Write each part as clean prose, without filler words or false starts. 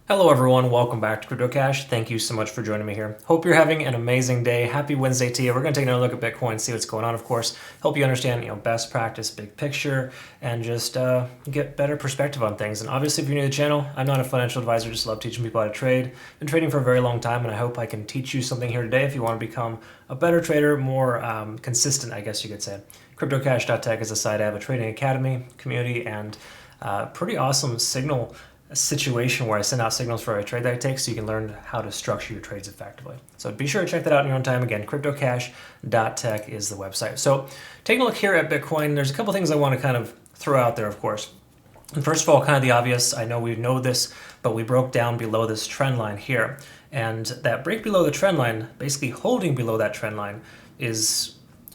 Hello everyone, welcome back to CryptoCache. Thank you so much for joining me here. Hope you're having an amazing day. Happy Wednesday to you. We're going to take another look at Bitcoin, see what's going on, of course. Help you understand, best practice, big picture, and just get better perspective on things. And obviously, if you're new to the channel, I'm not a financial advisor, just love teaching people how to trade. Been trading for a very long time, and I hope I can teach you something here today if you want to become a better trader, more consistent, I guess you could say. CryptoCache.tech is a site. I have a trading academy, community, and pretty awesome signal situation where I send out signals for every trade that I take so you can learn how to structure your trades effectively. So be sure to check that out in your own time. Again, CryptoCache.tech is the website. So taking a look here at Bitcoin, there's a couple things I want to kind of throw out there, of course. And first of all, kind of the obvious, I know we know this, but we broke down below this trend line here. And that break below the trend line, basically holding below that trend line, is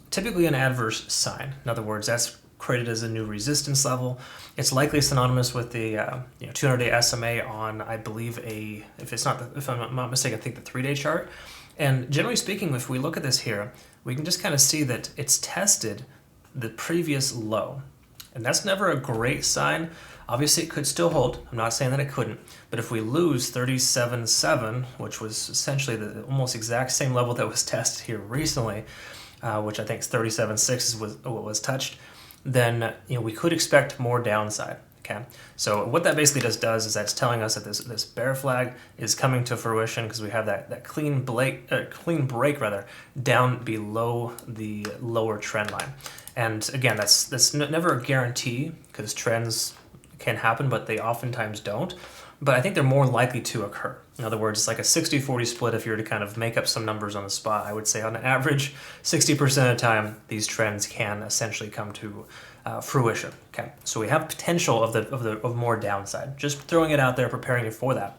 typically an adverse sign. In other words, that's created as a new resistance level. It's likely synonymous with the 200-day SMA on, I believe, if I'm not mistaken, I think the 3-day chart. And generally speaking, if we look at this here, we can just kind of see that it's tested the previous low. And that's never a great sign. Obviously, it could still hold. I'm not saying that it couldn't. But if we lose 37.7, which was essentially the almost exact same level that was tested here recently, which I think 37.6 was what was touched, then we could expect more downside. Okay, so what that basically does is that's telling us that this bear flag is coming to fruition because we have that clean break down below the lower trend line. And again, that's never a guarantee because trends can happen, but they oftentimes don't. But I think they're more likely to occur. In other words, it's like a 60-40 split. If you were to kind of make up some numbers on the spot, I would say on average, 60% of the time, these trends can essentially come to fruition. Okay, so we have potential of more downside. Just throwing it out there, preparing you for that.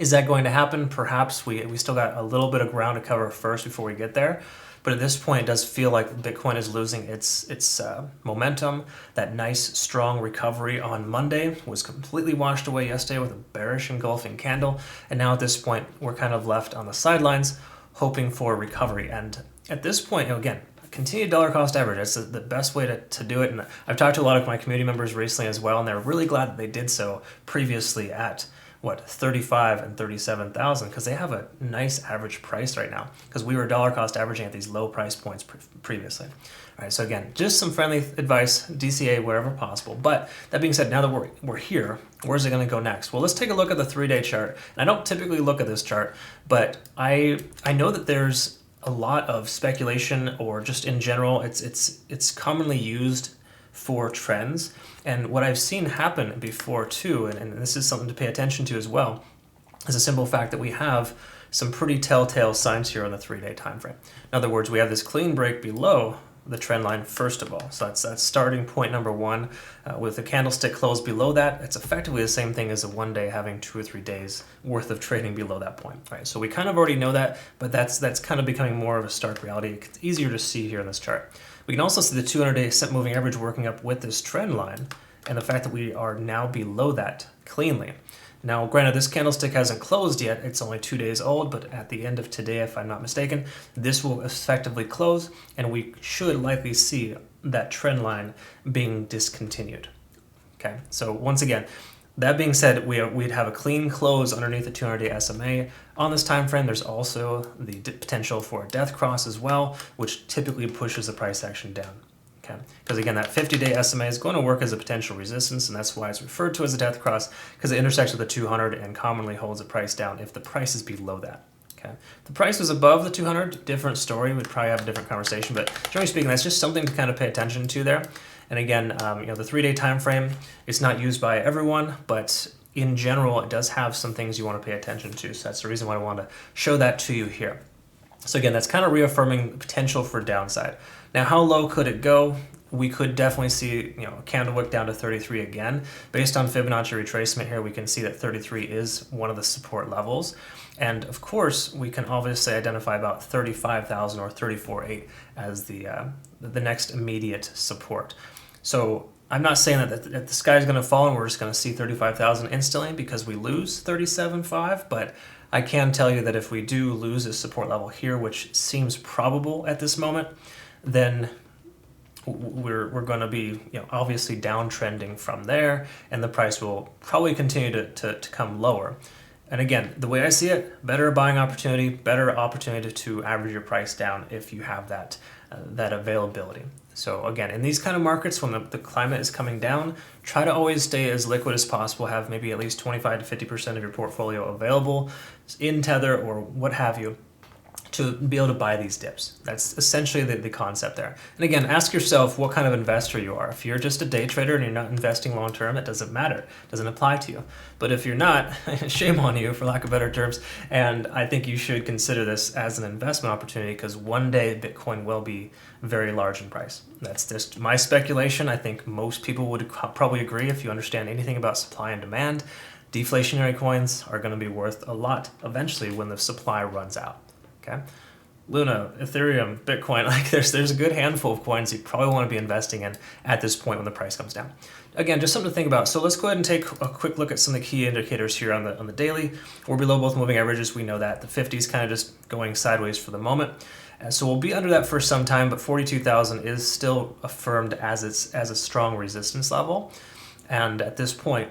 Is that going to happen? Perhaps we still got a little bit of ground to cover first before we get there. But at this point, it does feel like Bitcoin is losing its momentum. That nice, strong recovery on Monday was completely washed away yesterday with a bearish engulfing candle. And now at this point, we're kind of left on the sidelines hoping for recovery. And at this point, again, continued dollar cost average. That's the best way to do it. And I've talked to a lot of my community members recently as well, and they're really glad that they did so previously at 35 and 37,000 because they have a nice average price right now because we were dollar cost averaging at these low price points previously. All right, so again, just some friendly advice, DCA wherever possible. But that being said, now that we're here, where's it going to go next? Well, let's take a look at the 3-day chart. And I don't typically look at this chart, but I know that there's a lot of speculation, or just in general, it's commonly used for trends. And what I've seen happen before too, and this is something to pay attention to as well, is a simple fact that we have some pretty telltale signs here on the 3-day time frame. In other words, we have this clean break below the trend line first of all. So that's starting point number one. With the candlestick closed below that, it's effectively the same thing as a 1-day having 2 or 3 days worth of trading below that point. Right? So we kind of already know that, but that's kind of becoming more of a stark reality. It's easier to see here in this chart. We can also see the 200-day moving average working up with this trend line, and the fact that we are now below that cleanly. Now, granted, this candlestick hasn't closed yet. It's only 2 days old, but at the end of today, if I'm not mistaken, this will effectively close, and we should likely see that trend line being discontinued. Okay, so once again, that being said, we'd have a clean close underneath the 200-day SMA. On this time frame, there's also the potential for a death cross as well, which typically pushes the price action down. Okay, because again, that 50-day SMA is going to work as a potential resistance, and that's why it's referred to as a death cross, because it intersects with the 200 and commonly holds the price down if the price is below that. Okay, if the price was above the 200, different story. We'd probably have a different conversation, but generally speaking, that's just something to kind of pay attention to there. And again, the 3-day time frame is not used by everyone, but in general, it does have some things you want to pay attention to. So that's the reason why I want to show that to you here. So again, that's kind of reaffirming the potential for downside. Now, how low could it go? We could definitely see, a candle wick down to 33 again. Based on Fibonacci retracement here, we can see that 33 is one of the support levels. And of course, we can obviously identify about 35,000 or 34.8 as the next immediate support. So I'm not saying that the sky is going to fall and we're just going to see 35,000 instantly because we lose 37.5, but I can tell you that if we do lose this support level here, which seems probable at this moment, then we're going to be obviously downtrending from there, and the price will probably continue to come lower. And again, the way I see it, better buying opportunity, better opportunity to average your price down if you have that availability. So again, in these kind of markets, when the climate is coming down, try to always stay as liquid as possible, have maybe at least 25 to 50% of your portfolio available in Tether or what have you, to be able to buy these dips. That's essentially the concept there. And again, ask yourself what kind of investor you are. If you're just a day trader and you're not investing long term, it doesn't matter. It doesn't apply to you. But if you're not, shame on you, for lack of better terms. And I think you should consider this as an investment opportunity, because one day Bitcoin will be very large in price. That's just my speculation. I think most people would probably agree. If you understand anything about supply and demand, deflationary coins are going to be worth a lot eventually when the supply runs out. Okay, Luna, Ethereum, Bitcoin, like there's a good handful of coins you probably want to be investing in at this point when the price comes down. Again, just something to think about. So let's go ahead and take a quick look at some of the key indicators here on the daily. We're below both moving averages. We know that the 50 is kind of just going sideways for the moment. So we'll be under that for some time, but 42,000 is still affirmed as a strong resistance level. And at this point,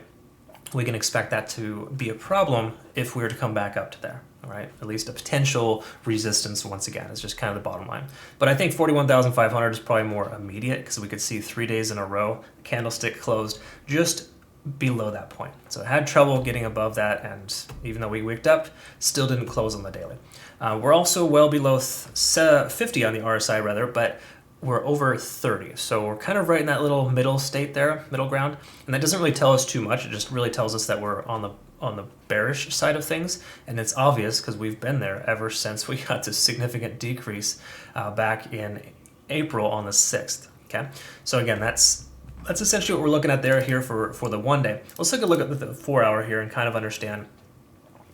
we can expect that to be a problem if we were to come back up to there. All right, at least a potential resistance once again is just kind of the bottom line. But I think 41,500 is probably more immediate, because we could see 3 days in a row, candlestick closed just below that point. So it had trouble getting above that, and even though we wicked up, still didn't close on the daily. We're also well below 50 on the RSI rather, but we're over 30. So we're kind of right in that little middle state there, middle ground. And that doesn't really tell us too much. It just really tells us that we're on the bearish side of things. And it's obvious because we've been there ever since we got this significant decrease back in April on the 6th. Okay. So again, that's essentially what we're looking at here for the 1 day. Let's take a look at the 4 hour here and kind of understand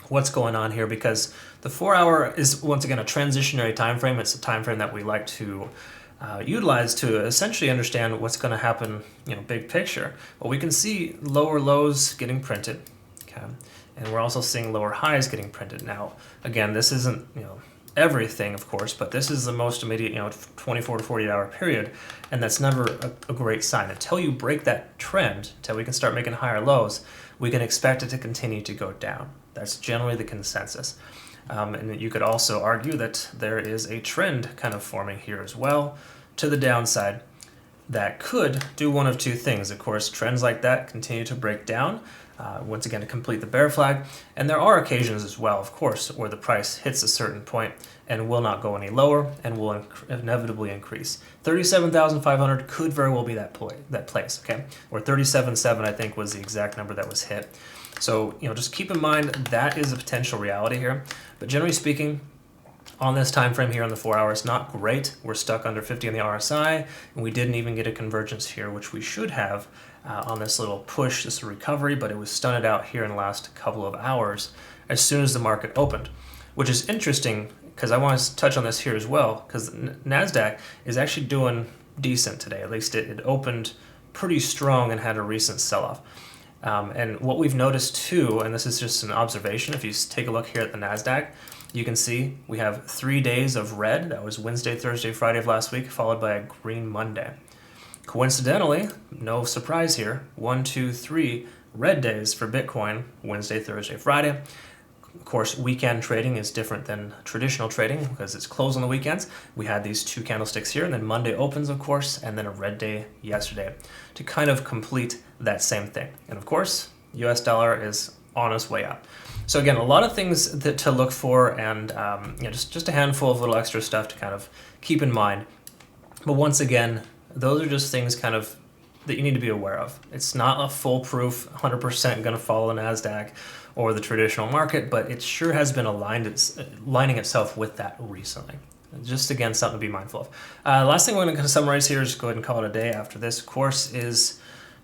what's going on here, because the 4 hour is once again a transitionary time frame. It's a time frame that we like to utilize to essentially understand what's going to happen, big picture. Well, we can see lower lows getting printed, okay, and we're also seeing lower highs getting printed. Now, again, this isn't everything, of course, but this is the most immediate 24 to 48 hour period, and that's never a great sign. Until you break that trend, until we can start making higher lows, we can expect it to continue to go down. That's generally the consensus. And you could also argue that there is a trend kind of forming here as well to the downside that could do one of two things. Of course, trends like that continue to break down, once again to complete the bear flag. And there are occasions as well, of course, where the price hits a certain point and will not go any lower and will inevitably increase. 37,500 could very well be that place, okay? Or 37.7, I think, was the exact number that was hit. So, just keep in mind that is a potential reality here. But generally speaking, on this time frame here on the 4 hours, not great. We're stuck under 50 on the RSI, and we didn't even get a convergence here, which we should have on this little push, this recovery, but it was stunted out here in the last couple of hours as soon as the market opened, which is interesting because I want to touch on this here as well, because NASDAQ is actually doing decent today. At least it opened pretty strong and had a recent sell-off. And what we've noticed too, and this is just an observation, if you take a look here at the NASDAQ, you can see we have 3 days of red. That was Wednesday, Thursday, Friday of last week, followed by a green Monday. Coincidentally, no surprise here, 1, 2, 3 red days for Bitcoin, Wednesday, Thursday, Friday. Of course, weekend trading is different than traditional trading because it's closed on the weekends. We had these 2 candlesticks here, and then Monday opens, of course, and then a red day yesterday to kind of complete that same thing. And of course, US dollar is on its way up. So again, a lot of things to look for, and just a handful of little extra stuff to kind of keep in mind. But once again, those are just things kind of that you need to be aware of. It's not a foolproof 100% going to follow the NASDAQ or the traditional market, but it sure has been lining itself with that recently. Just again, something to be mindful of. Last thing we're going to summarize here is go ahead and call it a day after this, of course, is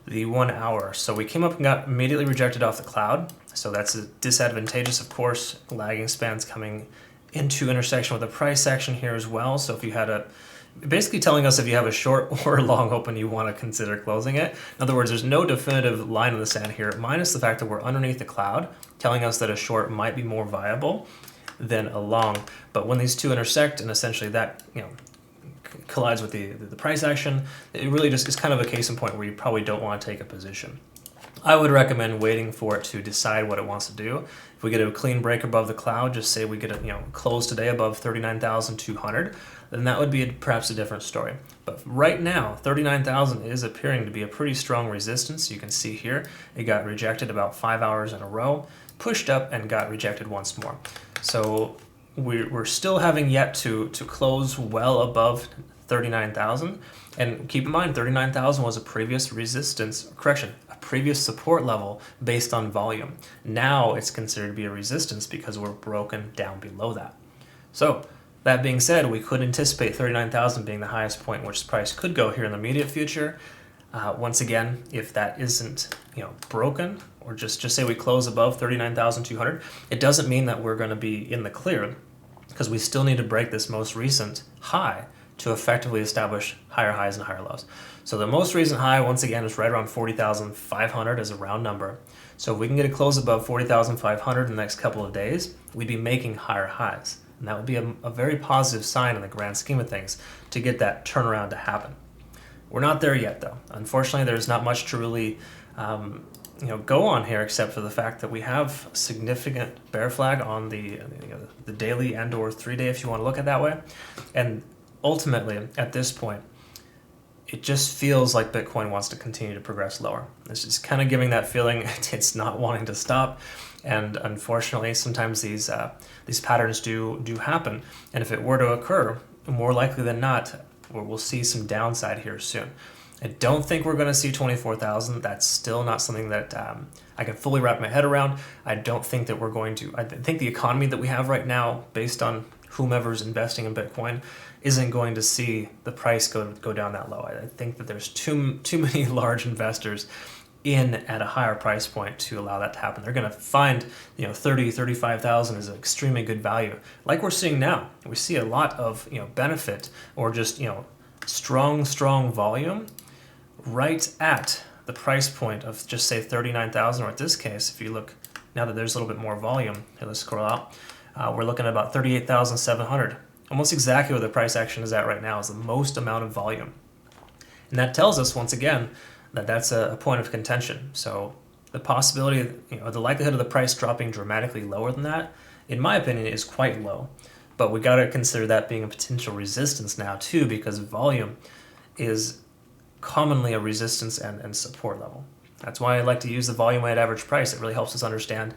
the 1 hour. So we came up and got immediately rejected off the cloud. So that's disadvantageous, of course. Lagging spans coming into intersection with the price action here as well. So if you had basically telling us if you have a short or a long open, you want to consider closing it. In other words, there's no definitive line in the sand here, minus the fact that we're underneath the cloud, telling us that a short might be more viable than a long. But when these two intersect and essentially that collides with the price action, it really just is kind of a case in point where you probably don't want to take a position. I would recommend waiting for it to decide what it wants to do. If we get a clean break above the cloud, just say we get a close today above 39,200, then that would be perhaps a different story. But right now, 39,000 is appearing to be a pretty strong resistance. You can see here, it got rejected about 5 hours in a row, pushed up and got rejected once more. So we're still having yet to close well above 39,000. And keep in mind, 39,000 was a previous previous support level based on volume. Now it's considered to be a resistance because we're broken down below that. So that being said, we could anticipate 39,000 being the highest point in which the price could go here in the immediate future. Once again, if that isn't broken, or just say we close above 39,200, it doesn't mean that we're going to be in the clear, because we still need to break this most recent high to effectively establish higher highs and higher lows. So the most recent high, once again, is right around 40,500 as a round number. So if we can get a close above 40,500 in the next couple of days, we'd be making higher highs. And that would be a very positive sign in the grand scheme of things to get that turnaround to happen. We're not there yet, though. Unfortunately, there's not much to really go on here, except for the fact that we have a significant bear flag on the daily and or 3-day, if you want to look at it that way. And ultimately, at this point, it just feels like Bitcoin wants to continue to progress lower. It's just kind of giving that feeling it's not wanting to stop. And unfortunately, sometimes these patterns do happen. And if it were to occur, more likely than not, we'll see some downside here soon. I don't think we're going to see 24,000. That's still not something that I can fully wrap my head around. I don't think that we're going to. I think the economy that we have right now, based on whomever's investing in Bitcoin, isn't going to see the price go down that low. I think that there's too many large investors in at a higher price point to allow that to happen. They're going to find 30, 35,000 is an extremely good value, like we're seeing now. We see a lot of benefit or just strong volume right at the price point of just say 39,000, or in this case, if you look now that there's a little bit more volume, here, let's scroll out, we're looking at about 38,700. Almost exactly where the price action is at right now is the most amount of volume. And that tells us, once again, that that's a point of contention. So the possibility, the likelihood of the price dropping dramatically lower than that, in my opinion, is quite low. But we got to consider that being a potential resistance now too, because volume is commonly a resistance and support level. That's why I like to use the volume weighted average price. It really helps us understand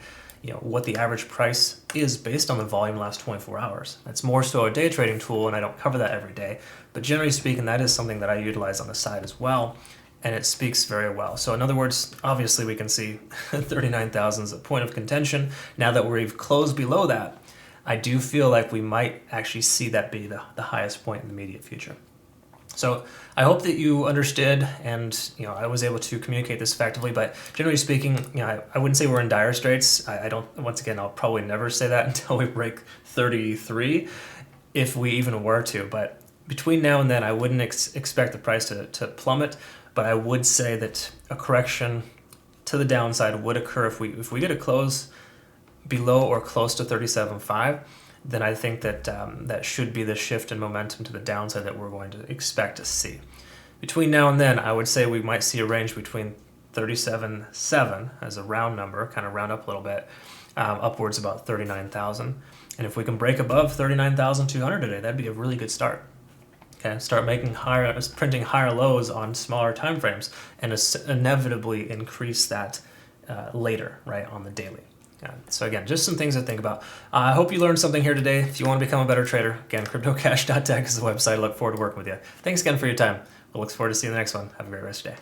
what the average price is based on the volume last 24 hours. That's more so a day trading tool, and I don't cover that every day. But generally speaking, that is something that I utilize on the side as well, and it speaks very well. So in other words, obviously we can see 39,000 is a point of contention. Now that we've closed below that, I do feel like we might actually see that be the highest point in the immediate future. So I hope that you understood, and I was able to communicate this effectively. But generally speaking, I wouldn't say we're in dire straits. I don't. Once again, I'll probably never say that until we break 33, if we even were to. But between now and then, I wouldn't expect the price to plummet. But I would say that a correction to the downside would occur if we get a close below or close to 37.5. Then I think that that should be the shift in momentum to the downside that we're going to expect to see. Between now and then, I would say we might see a range between 37.7 as a round number, kind of round up a little bit, upwards about 39,000. And if we can break above 39,200 today, that'd be a really good start. Okay, start printing higher lows on smaller time frames, and inevitably increase that later, right, on the daily. So again, just some things to think about. I hope you learned something here today. If you want to become a better trader, again, CryptoCache.tech is the website. I look forward to working with you. Thanks again for your time. We'll look forward to seeing you in the next one. Have a great rest of your day.